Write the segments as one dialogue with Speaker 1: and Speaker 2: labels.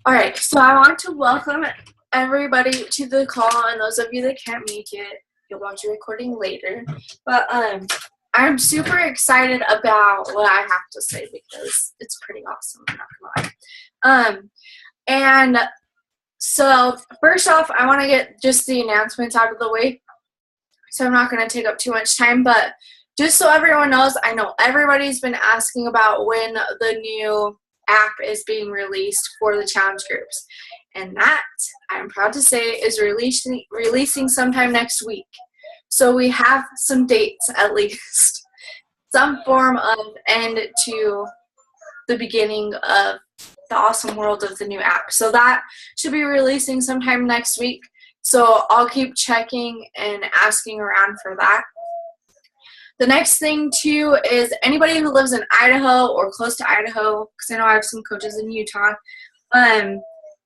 Speaker 1: Alright, so I want to welcome everybody to the call, and those of you that can't make it, you'll watch the recording later. But I'm super excited about what I have to say because it's pretty awesome, I'm not gonna lie. And so first off, I want to get just the announcements out of the way. So I'm not going to take up too much time, but just so everyone knows, I know everybody's been asking about when the new app is being released for the challenge groups. And that, I'm proud to say, is releasing sometime next week. So we have some dates at least. Some form of end to the beginning of the awesome world of the new app. So that should be releasing sometime next week. So I'll keep checking and asking around for that. The next thing too is anybody who lives in Idaho or close to Idaho, because I know I have some coaches in Utah,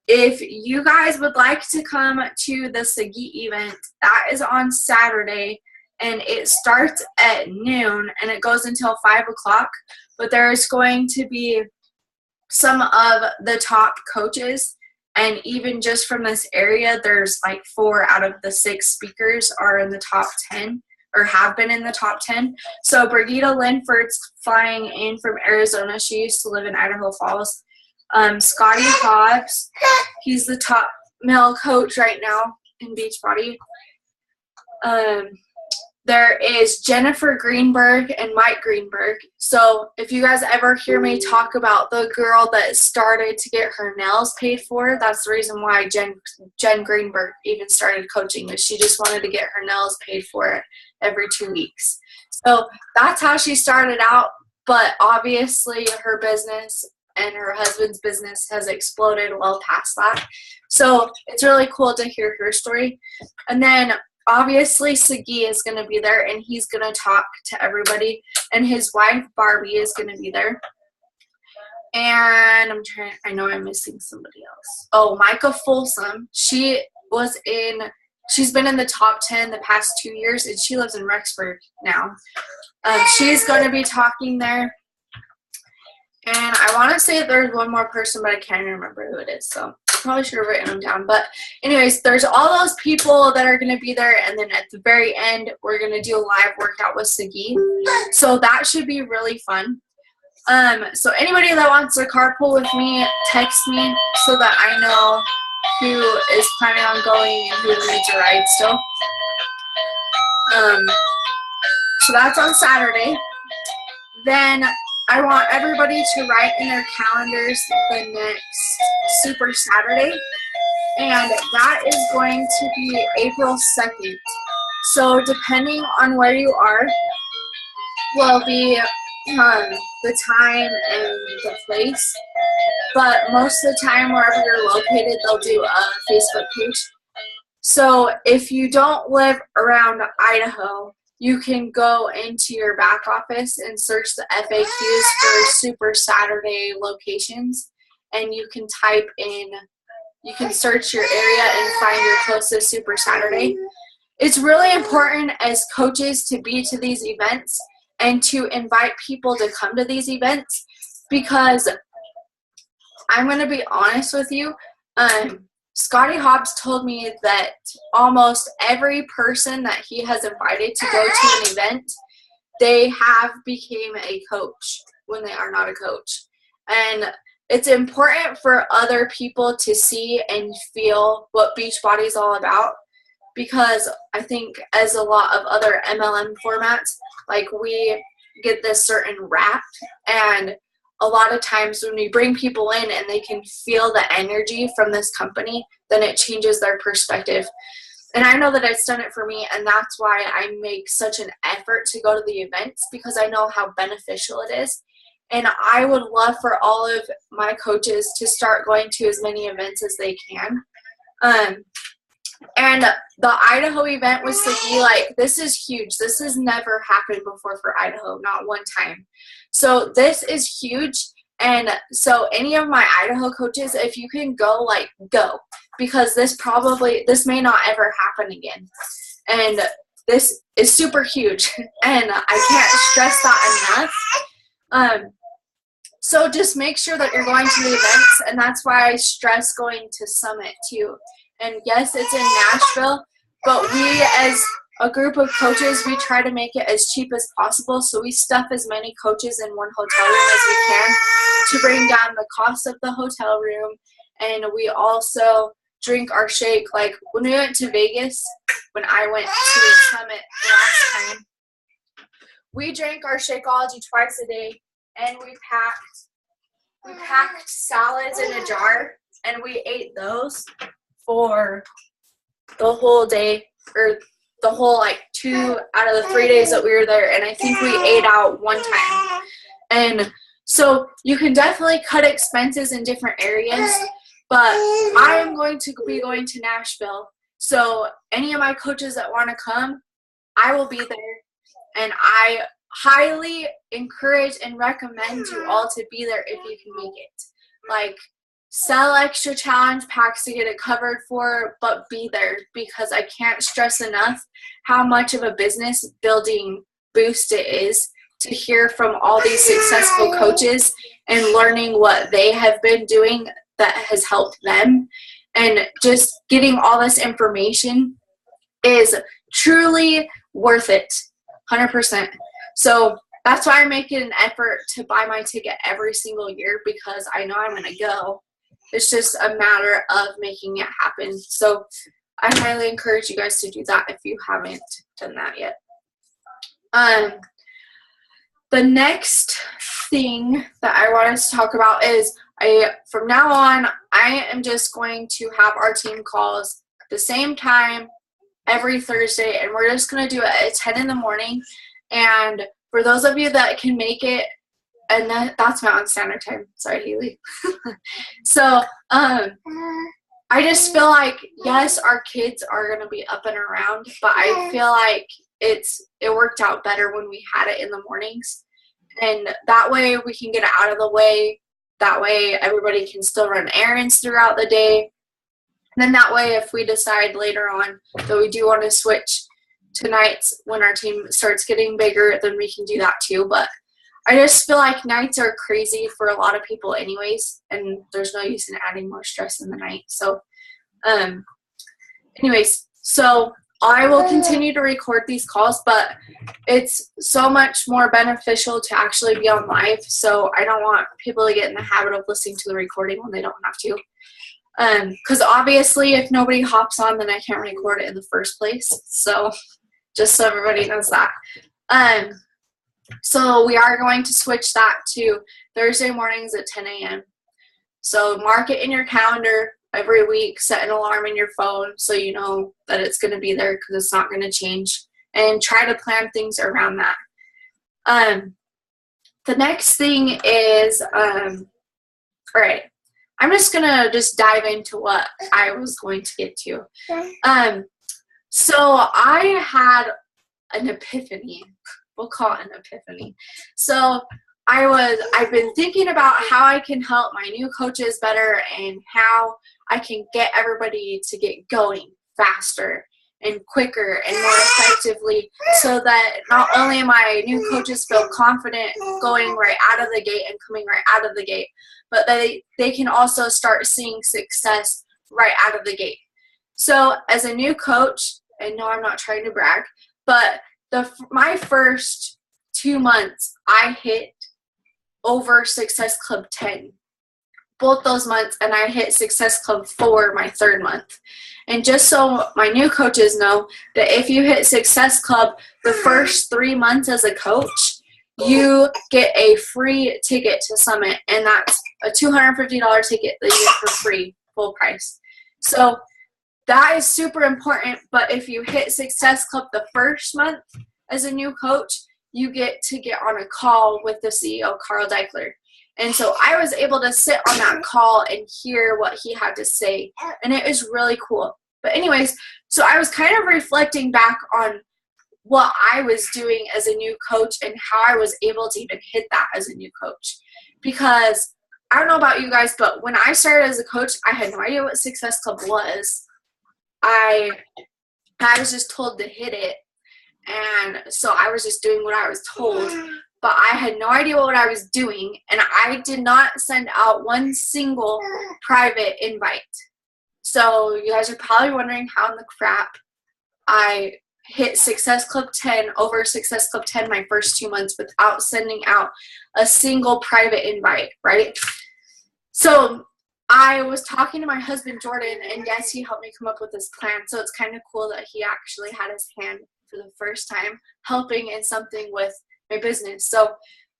Speaker 1: if you guys would like to come to the Sagi event, that is on Saturday, and it starts at noon and it goes until 5 o'clock. But there is going to be some of the top coaches, and even just from this area, there's like 4 out of the 6 speakers are in the top 10 or have been in the top 10. So Brigitte Linford's flying in from Arizona. She used to live in Idaho Falls. Scotty Hobbs, he's the top male coach right now in Beachbody. There is Jennifer Greenberg and Mike Greenberg. So if you guys ever hear me talk about the girl that started to get her nails paid for, that's the reason why Jen Greenberg even started coaching, is she just wanted to get her nails paid for every 2 weeks. So that's how she started out, but obviously her business and her husband's business has exploded well past that. So it's really cool to hear her story. And then obviously Sagi is going to be there, and he's going to talk to everybody, and his wife Barbie is going to be there. And I know I'm missing somebody else. Oh, Micah Folsom. She's been in the top 10 the past 2 years, and she lives in Rexburg now. She's going to be talking there. And I want to say there's one more person, but I can't remember who it is, so probably should have written them down. But anyways, there's all those people that are going to be there, and then at the very end we're going to do a live workout with Sagi, so that should be really fun. So anybody that wants to carpool with me, text me so that I know who is planning on going and who needs a ride still. So that's on Saturday. Then I want everybody to write in their calendars the next Super Saturday, and that is going to be April 2nd. So depending on where you are will be the time and the place, but most of the time wherever you're located, they'll do a Facebook page. So if you don't live around Idaho, you can go into your back office and search the FAQs for Super Saturday locations, and you can search your area and find your closest Super Saturday. It's really important as coaches to be to these events and to invite people to come to these events, because I'm going to be honest with you, Scotty Hobbs told me that almost every person that he has invited to go to an event, they have became a coach when they are not a coach. And it's important for other people to see and feel what Beachbody is all about, because I think as a lot of other MLM formats, like, we get this certain rap, and a lot of times when we bring people in and they can feel the energy from this company, then it changes their perspective. And I know that it's done it for me, and that's why I make such an effort to go to the events, because I know how beneficial it is. And I would love for all of my coaches to start going to as many events as they can. And the Idaho event with Sagi, like, this is huge. This has never happened before for Idaho, not one time. So this is huge. And so any of my Idaho coaches, if you can go, like, go, because this may not ever happen again. And this is super huge, and I can't stress that enough. So just make sure that you're going to the events, and that's why I stress going to Summit too. And yes, it's in Nashville, but we as a group of coaches, we try to make it as cheap as possible. So we stuff as many coaches in one hotel room as we can to bring down the cost of the hotel room. And we also drink our shake. Like when we went to Vegas, when I went to Summit last time, we drank our Shakeology twice a day, and we packed salads in a jar, and we ate those for the whole day, or the whole like 2 out of the 3 days that we were there, and I think we ate out one time. And so you can definitely cut expenses in different areas, but I am going to be going to Nashville, so any of my coaches that want to come, I will be there, and I highly encourage and recommend you all to be there if you can make it. Like, sell extra challenge packs to get it covered for, but be there, because I can't stress enough how much of a business building boost it is to hear from all these successful coaches and learning what they have been doing that has helped them. And just getting all this information is truly worth it, 100%. So that's why I make it an effort to buy my ticket every single year, because I know I'm going to go. It's just a matter of making it happen. So I highly encourage you guys to do that if you haven't done that yet. The next thing that I wanted to talk about is from now on, I am just going to have our team calls at the same time every Thursday, and we're just going to do it at 10 in the morning. And for those of you that can make it, and that's Mountain Standard Time. Sorry, Haley. So I just feel like, yes, our kids are going to be up and around, but I feel like it worked out better when we had it in the mornings. And that way we can get it out of the way. That way everybody can still run errands throughout the day. And then that way, if we decide later on that we do want to switch to nights when our team starts getting bigger, then we can do that too. But I just feel like nights are crazy for a lot of people anyways, and there's no use in adding more stress in the night. So anyways, so I will continue to record these calls, but it's so much more beneficial to actually be on live. So I don't want people to get in the habit of listening to the recording when they don't have to. Because obviously if nobody hops on, then I can't record it in the first place. So just so everybody knows that. So we are going to switch that to Thursday mornings at 10 a.m. So mark it in your calendar every week, set an alarm in your phone so you know that it's going to be there, because it's not going to change, and try to plan things around that. The next thing is, all right, I'm just going to dive into what I was going to get to. So I had an epiphany. We'll call it an epiphany. So I've been thinking about how I can help my new coaches better and how I can get everybody to get going faster and quicker and more effectively, so that not only my new coaches feel confident going right out of the gate and coming right out of the gate, but they can also start seeing success right out of the gate. So as a new coach, and no, I'm not trying to brag, but my first 2 months, I hit over Success Club 10 both those months, and I hit Success Club 4 my third month. And just so my new coaches know, that if you hit Success Club the first 3 months as a coach, you get a free ticket to Summit, and that's a $250 ticket that you get for free, full price. So that is super important. But if you hit Success Club the first month as a new coach, you get to get on a call with the CEO, Carl Deichler. And so I was able to sit on that call and hear what he had to say, and it was really cool. But anyways, so I was kind of reflecting back on what I was doing as a new coach and how I was able to even hit that as a new coach. Because I don't know about you guys, but when I started as a coach, I had no idea what Success Club was. I was just told to hit it. And so I was just doing what I was told. but I had no idea what I was doing, and I did not send out one single private invite. So you guys are probably wondering how in the crap I hit Success Club 10 over Success Club 10 my first 2 months without sending out a single private invite, right? So I was talking to my husband, Jordan, and yes, he helped me come up with this plan. So it's kind of cool that he actually had his hand for the first time helping in something with my business. So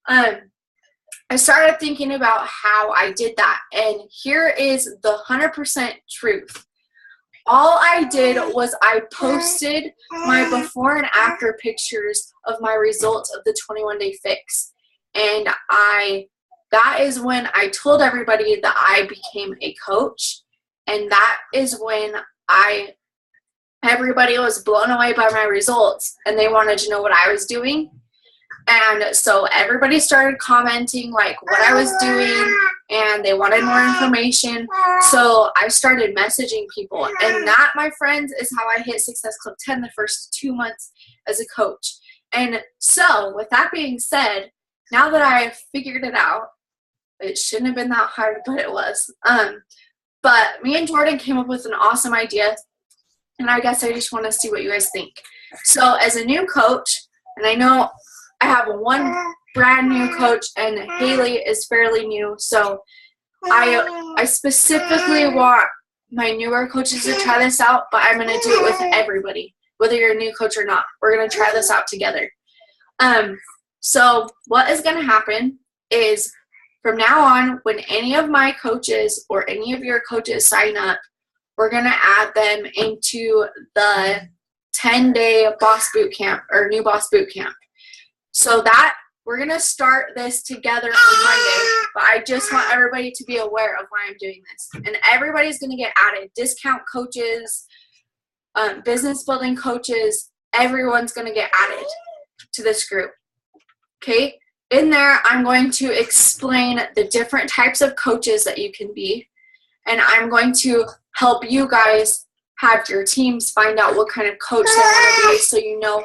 Speaker 1: I started thinking about how I did that, and here is the 100% truth. All I did was I posted my before and after pictures of my results of the 21-day fix, and that is when I told everybody that I became a coach, and that is when everybody was blown away by my results, and they wanted to know what I was doing. And so everybody started commenting like what I was doing, and they wanted more information. So I started messaging people, and that, my friends, is how I hit Success Club 10 the first 2 months as a coach. And so with that being said, now that I've figured it out, it shouldn't have been that hard, but it was. But me and Jordan came up with an awesome idea, and I guess I just want to see what you guys think. So as a new coach, and I know I have one brand new coach, and Haley is fairly new, so I specifically want my newer coaches to try this out, but I'm going to do it with everybody, whether you're a new coach or not. We're going to try this out together. So what is going to happen is, from now on, when any of my coaches or any of your coaches sign up, we're going to add them into the 10-day boss boot camp or new boss boot camp. So that we're going to start this together on Monday, but I just want everybody to be aware of why I'm doing this. And everybody's going to get added. Discount coaches, business building coaches, everyone's going to get added to this group. Okay? In there, I'm going to explain the different types of coaches that you can be, and I'm going to help you guys have your teams find out what kind of coach they want to be, so you know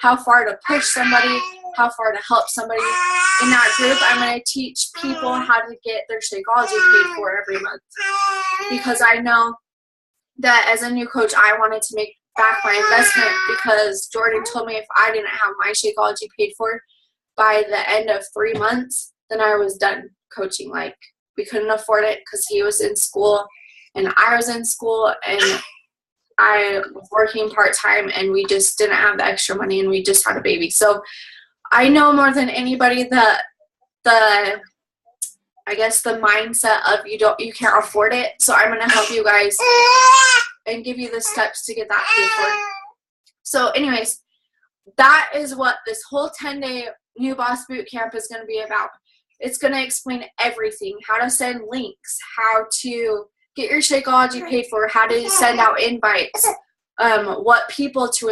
Speaker 1: how far to push somebody, how far to help somebody. In that group, I'm going to teach people how to get their Shakeology paid for every month, because I know that as a new coach, I wanted to make back my investment, because Jordan told me if I didn't have my Shakeology paid for by the end of 3 months, then I was done coaching. Like, we couldn't afford it because he was in school and I was in school, and I was working part-time, and we just didn't have the extra money, and we just had a baby. So I know more than anybody that the mindset of you can't afford it. So I'm going to help you guys and give you the steps to get that paid for. So anyways, that is what this whole 10-day new boss boot camp is going to be about. It's going to explain everything: how to send links, how to get your Shakeology paid for, how to send out invites, what people to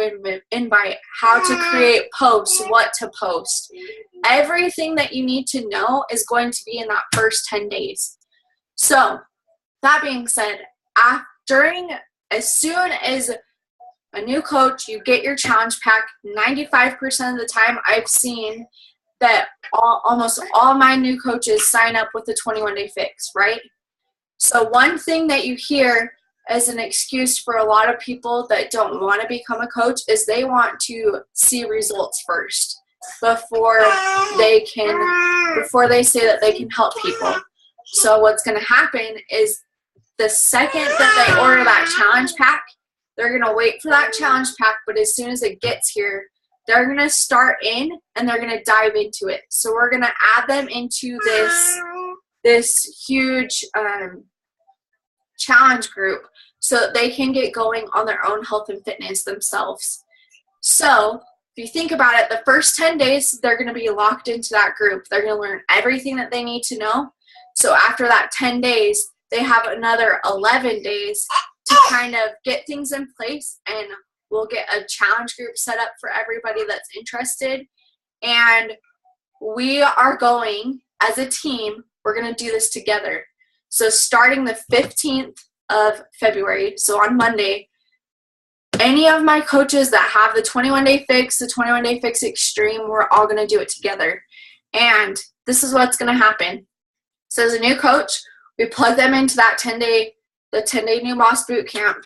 Speaker 1: invite, how to create posts, what to post. Everything that you need to know is going to be in that first 10 days. So that being said, as soon as a new coach, you get your challenge pack, 95% of the time I've seen that almost all my new coaches sign up with the 21-day fix, right? So one thing that you hear as an excuse for a lot of people that don't want to become a coach is they want to see results first before they say that they can help people. So what's going to happen is, the second that they order that challenge pack, they're going to wait for that challenge pack, but as soon as it gets here, they're going to start in and they're going to dive into it. So we're going to add them into this huge challenge group so that they can get going on their own health and fitness themselves. So if you think about it, the first 10 days, they're going to be locked into that group. They're going to learn everything that they need to know. So after that 10 days, they have another 11 days to kind of get things in place, and we'll get a challenge group set up for everybody that's interested. And we are going, as a team, we're going to do this together. So starting the 15th of February, so on Monday, any of my coaches that have the 21-day fix, the 21-day fix extreme, we're all going to do it together. And this is what's going to happen. So as a new coach, we plug them into that 10-day new boss boot camp,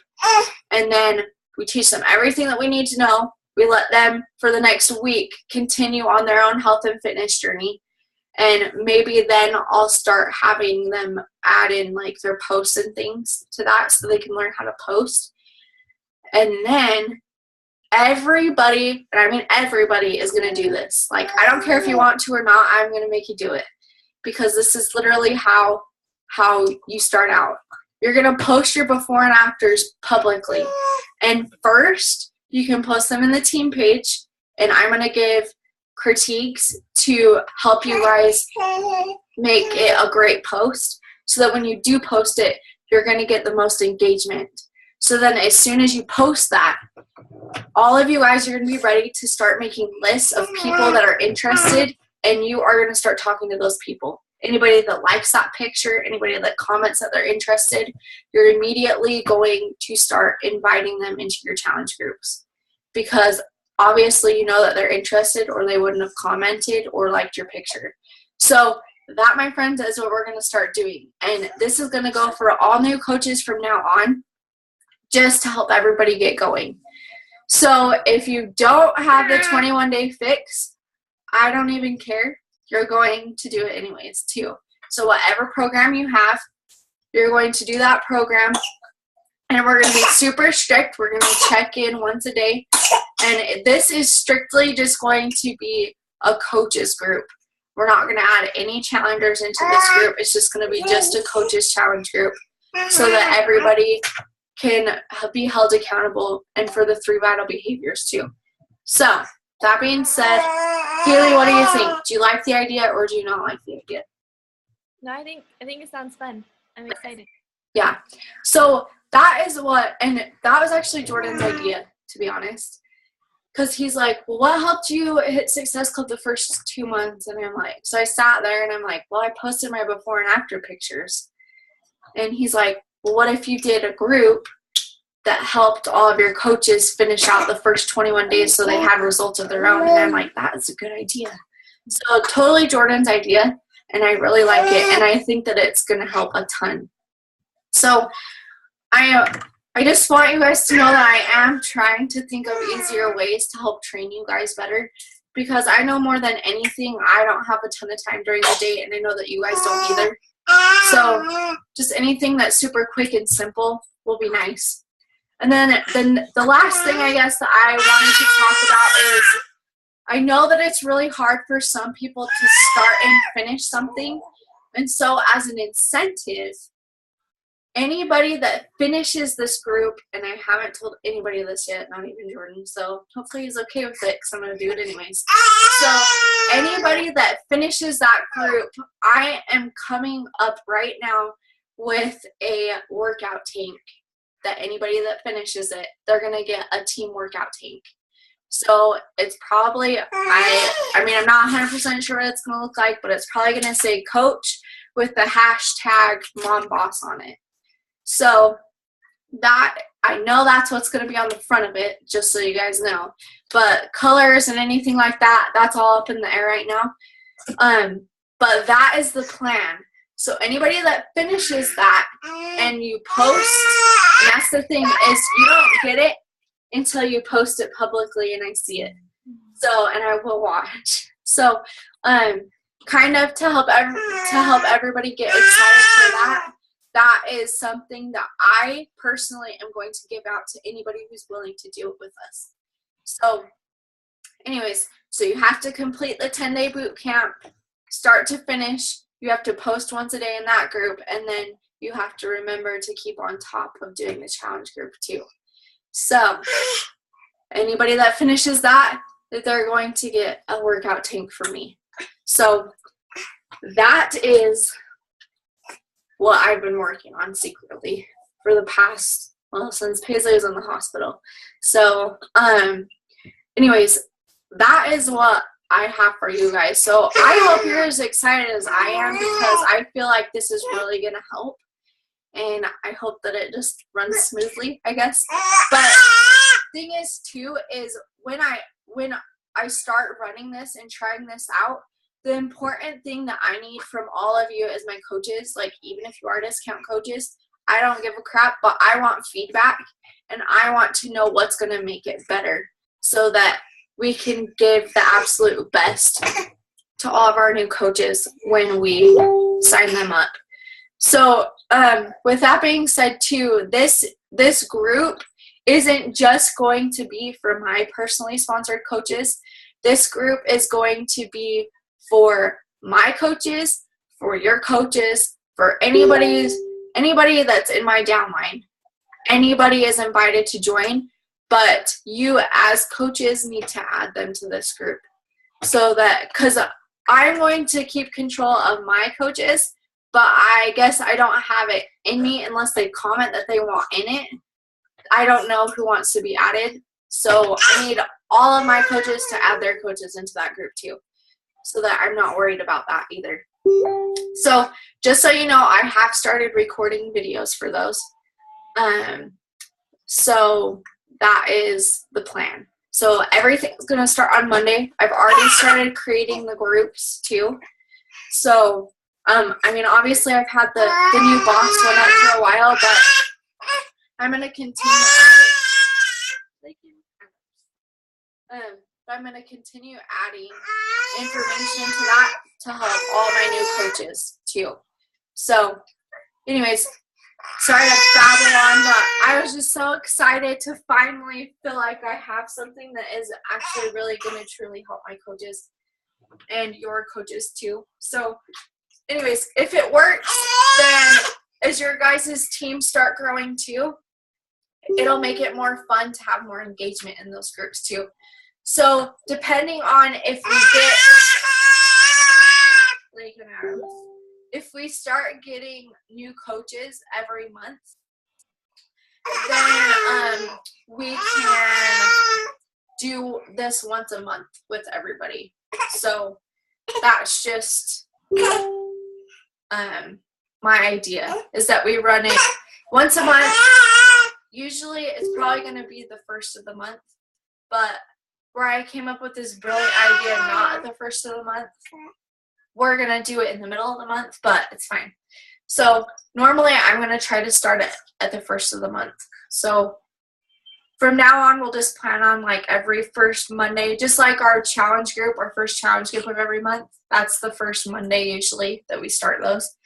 Speaker 1: and then we teach them everything that we need to know. We let them, for the next week, continue on their own health and fitness journey. And maybe then I'll start having them add in like their posts and things to that so they can learn how to post. And then everybody, and I mean everybody, is going to do this. Like, I don't care if you want to or not, I'm going to make you do it. Because this is literally how you start out. You're going to post your before and afters publicly. And first, you can post them in the team page, and I'm going to give critiques to help you guys make it a great post, so that when you do post it, you're going to get the most engagement. So then as soon as you post that, all of you guys are going to be ready to start making lists of people that are interested, and you are going to start talking to those people. Anybody that likes that picture, anybody that comments that they're interested, you're immediately going to start inviting them into your challenge groups, because obviously you know that they're interested, or they wouldn't have commented or liked your picture. So that, my friends, is what we're going to start doing. And this is going to go for all new coaches from now on, just to help everybody get going. So if you don't have the 21-day fix, I don't even care. You're going to do it anyways too. So whatever program you have, you're going to do that program. And we're going to be super strict. We're going to check in once a day. And this is strictly just going to be a coaches group. We're not going to add any challengers into this group. It's just going to be just a coaches challenge group, so that everybody can be held accountable, and for the 3 vital behaviors too. So that being said, Haley, what do you think? Do you like the idea, or do you not like the idea?
Speaker 2: No, I think it sounds fun. I'm excited.
Speaker 1: Yeah. So that is what, and that was actually Jordan's idea, to be honest. Because he's like, well, what helped you hit Success Club the first 2 months? And I'm like, so I sat there and I'm like, well, I posted my before and after pictures. And he's like, well, what if you did a group that helped all of your coaches finish out the first 21 days so they had results of their own? And I'm like, that is a good idea. So totally Jordan's idea, and I really like it, and I think that it's going to help a ton. So I just want you guys to know that I am trying to think of easier ways to help train you guys better, because I know more than anything, I don't have a ton of time during the day, and I know that you guys don't either. So just anything that's super quick and simple will be nice. And then the last thing, I guess, that I wanted to talk about is, I know that it's really hard for some people to start and finish something. And so as an incentive, anybody that finishes this group, and I haven't told anybody this yet, not even Jordan, so hopefully he's okay with it, because I'm going to do it anyways. So anybody that finishes that group, I am coming up right now with a workout tank, that anybody that finishes it, they're going to get a team workout tank. So it's probably, I mean, I'm not 100% sure what it's going to look like, but it's probably going to say coach with the hashtag MomBoss on it. So that, I know that's what's going to be on the front of it, just so you guys know. But colors and anything like that, that's all up in the air right now. But that is the plan. So anybody that finishes that and you post, and that's the thing, is you don't get it until you post it publicly and I see it. So, and I will watch. So, kind of to help everybody get excited for that. That is something that I personally am going to give out to anybody who's willing to do it with us. So, anyways, so you have to complete the 10-day boot camp, start to finish. You have to post once a day in that group, and then you have to remember to keep on top of doing the challenge group too. So anybody that finishes that, they're going to get a workout tank from me. So that is what I've been working on secretly for the past, well, since Paisley was in the hospital. So anyways, that is what I have for you guys. So I hope you're as excited as I am, because I feel like this is really going to help. And I hope that it just runs smoothly, I guess. But thing is too is when I start running this and trying this out, the important thing that I need from all of you as my coaches, like even if you are discount coaches, I don't give a crap, but I want feedback and I want to know what's going to make it better so that we can give the absolute best to all of our new coaches when we sign them up. So with that being said too, this group isn't just going to be for my personally sponsored coaches. This group is going to be for my coaches, for your coaches, for anybody that's in my downline. Anybody is invited to join, but you as coaches need to add them to this group. So that, because I'm going to keep control of my coaches, but I guess I don't have it in me unless they comment that they want in it. I don't know who wants to be added. So I need all of my coaches to add their coaches into that group too, so that I'm not worried about that either. So just so you know, I have started recording videos for those. So that is the plan. So everything's going to start on Monday. I've already started creating the groups too. So, I mean, obviously I've had the new box one up for a while, but I'm going to continue adding information to that to help all my new coaches too. So anyways, sorry to babble on, but I was just so excited to finally feel like I have something that is actually really going to truly help my coaches and your coaches too. So anyways, if it works, then as your guys' team start growing too, it'll make it more fun to have more engagement in those groups too. So depending on if we start getting new coaches every month, then we can do this once a month with everybody. So that's just my idea, is that we run it once a month. Usually it's probably going to be the first of the month, but where I came up with this brilliant idea not at the first of the month, we're going to do it in the middle of the month, but it's fine. So normally I'm going to try to start it at the first of the month. So from now on, we'll just plan on like every first Monday, just like our challenge group, our first challenge group of every month. That's the first Monday usually that we start those.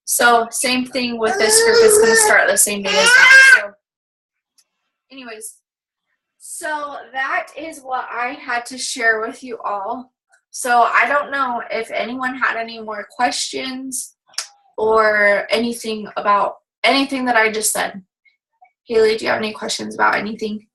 Speaker 1: So same thing with this group. It's going to start the same day as that. So anyways, so that is what I had to share with you all. So I don't know if anyone had any more questions or anything about anything that I just said. Haley, do you have any questions about anything?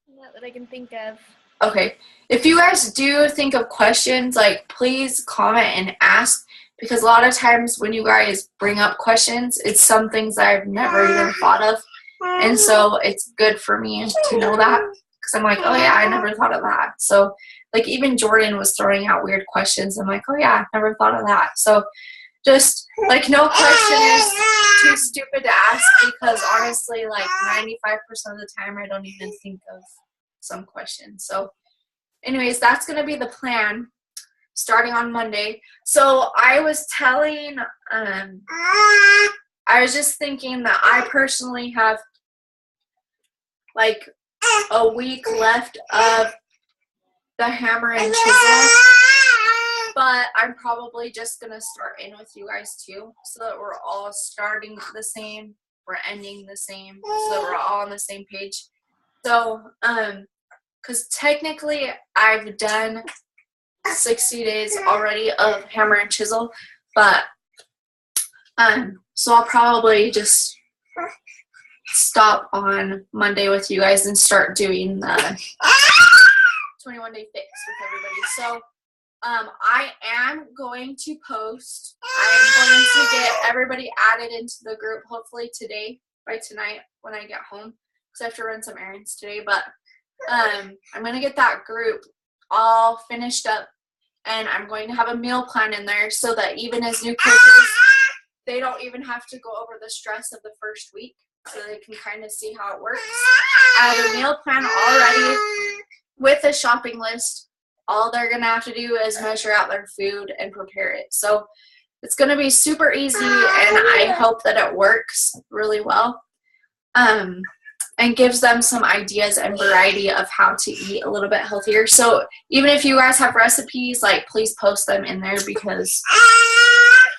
Speaker 2: Not that I can think of.
Speaker 1: Okay. If you guys do think of questions, like please comment and ask, because a lot of times when you guys bring up questions, it's some things that I've never even thought of. And so it's good for me to know that, because I'm like, oh yeah, I never thought of that. So like even Jordan was throwing out weird questions. I'm like, oh yeah, I've never thought of that. So just like no question is too stupid to ask, because honestly, like 95% of the time I don't even think of some questions. So anyways, that's going to be the plan starting on Monday. So I was telling, I was just thinking that I personally have like a week left of the hammer and chisel, but I'm probably just going to start in with you guys too, so that we're all starting the same, we're ending the same, so that we're all on the same page. So, because technically I've done 60 days already of hammer and chisel, but, so I'll probably just stop on Monday with you guys and start doing the 21-day fix with everybody. So I am going to post. I'm going to get everybody added into the group hopefully today, by tonight when I get home, because I have to run some errands today. But I'm going to get that group all finished up, and I'm going to have a meal plan in there so that even as new coaches, they don't even have to go over the stress of the first week. so they can kind of see how it works. I have a meal plan already with a shopping list. All they're going to have to do is measure out their food and prepare it. So it's going to be super easy, and I hope that it works really well. And gives them some ideas and variety of how to eat a little bit healthier. So even if you guys have recipes, like, please post them in there, because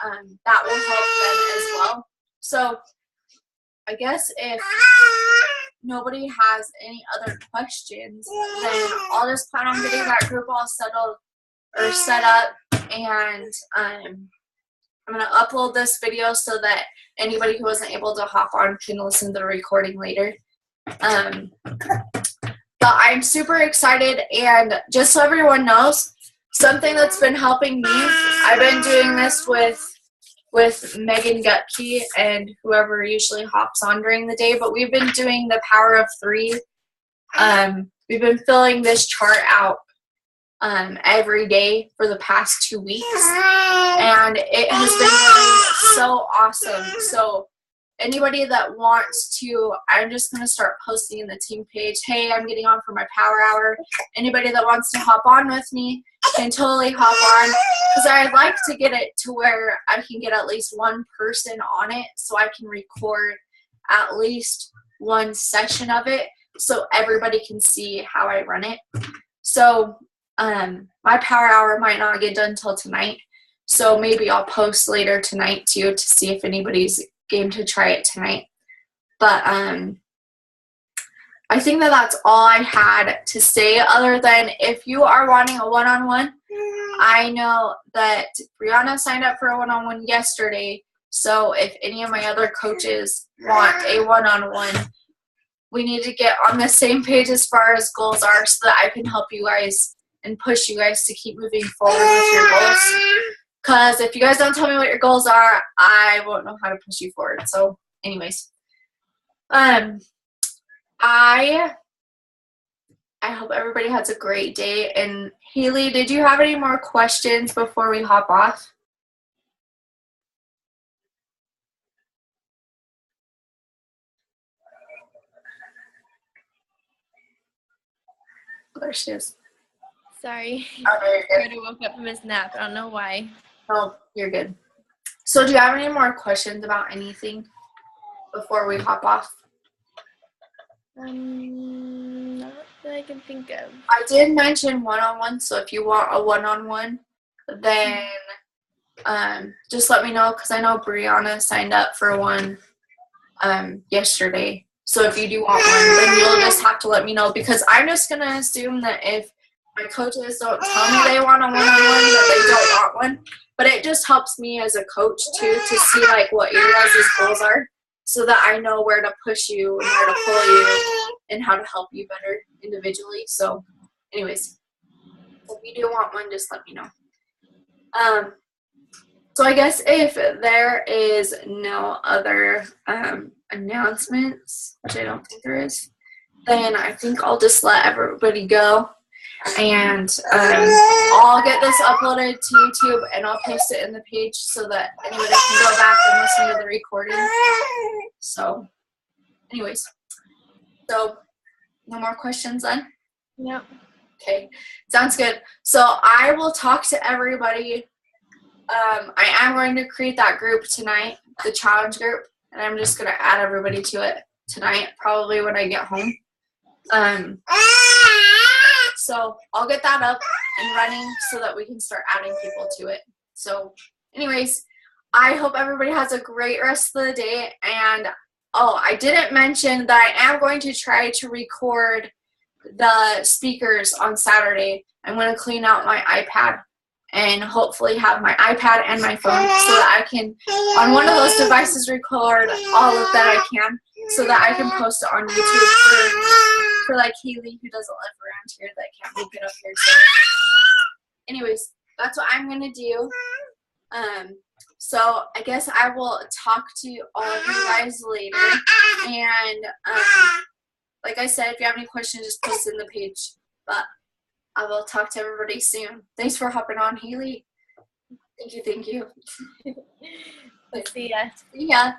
Speaker 1: that will help them as well. So I guess if nobody has any other questions, then I'll just plan on getting that group all settled or set up, and I'm going to upload this video so that anybody who wasn't able to hop on can listen to the recording later. But I'm super excited, and just so everyone knows, something that's been helping me, I've been doing this with Megan Gutke and whoever usually hops on during the day, but we've been doing the power of 3. We've been filling this chart out every day for the past 2 weeks, and it has been going so awesome. So anybody that wants to, I'm just going to start posting in the team page, hey, I'm getting on for my power hour. Anybody that wants to hop on with me can totally hop on, because I'd like to get it to where I can get at least one person on it, so I can record at least one session of it so everybody can see how I run it. So my power hour might not get done till tonight, so maybe I'll post later tonight too to see if anybody's game to try it tonight. But I think that that's all I had to say, other than if you are wanting a one-on-one, I know that Brianna signed up for a one-on-one yesterday, so if any of my other coaches want a one-on-one, we need to get on the same page as far as goals are, so that I can help you guys and push you guys to keep moving forward with your goals. Because if you guys don't tell me what your goals are, I won't know how to push you forward. So anyways, I hope everybody has a great day. And Haley, did you have any more questions before we hop off? There she is.
Speaker 2: Sorry.
Speaker 1: Oh, you're
Speaker 2: I woke up from his nap. I don't know why.
Speaker 1: Oh, you're good. So do you have any more questions about anything before we hop off?
Speaker 2: Not that I can think of.
Speaker 1: I did mention one-on-one, so if you want a one-on-one, then just let me know, because I know Brianna signed up for one yesterday. So if you do want one, then you'll just have to let me know, because I'm just going to assume that if my coaches don't tell me they want a one-on-one, that they don't want one. But it just helps me as a coach too to see like what your guys' goals are, so that I know where to push you and where to pull you and how to help you better individually. So anyways, if you do want one, just let me know. So I guess if there is no other announcements, which I don't think there is, then I think I'll just let everybody go. And I'll get this uploaded to YouTube, and I'll post it in the page so that anybody can go back and listen to the recording. So anyways, so no more questions then?
Speaker 2: Yep.
Speaker 1: Okay, sounds good. So I will talk to everybody. I am going to create that group tonight, the challenge group, and I'm just going to add everybody to it tonight, probably when I get home. So I'll get that up and running so that we can start adding people to it. So anyways, I hope everybody has a great rest of the day. And oh, I didn't mention that I am going to try to record the speakers on Saturday. I'm going to clean out my iPad and hopefully have my iPad and my phone so that I can, on one of those devices, record all of that I can, so that I can post it on YouTube for like Haley, who doesn't live around here, that can't make it up here. So anyways, that's what I'm going to do. So I guess I will talk to all of you guys later. And like I said, if you have any questions, just post it in the page. But I will talk to everybody soon. Thanks for hopping on, Haley. Thank you.
Speaker 2: Let's see ya.
Speaker 1: See ya.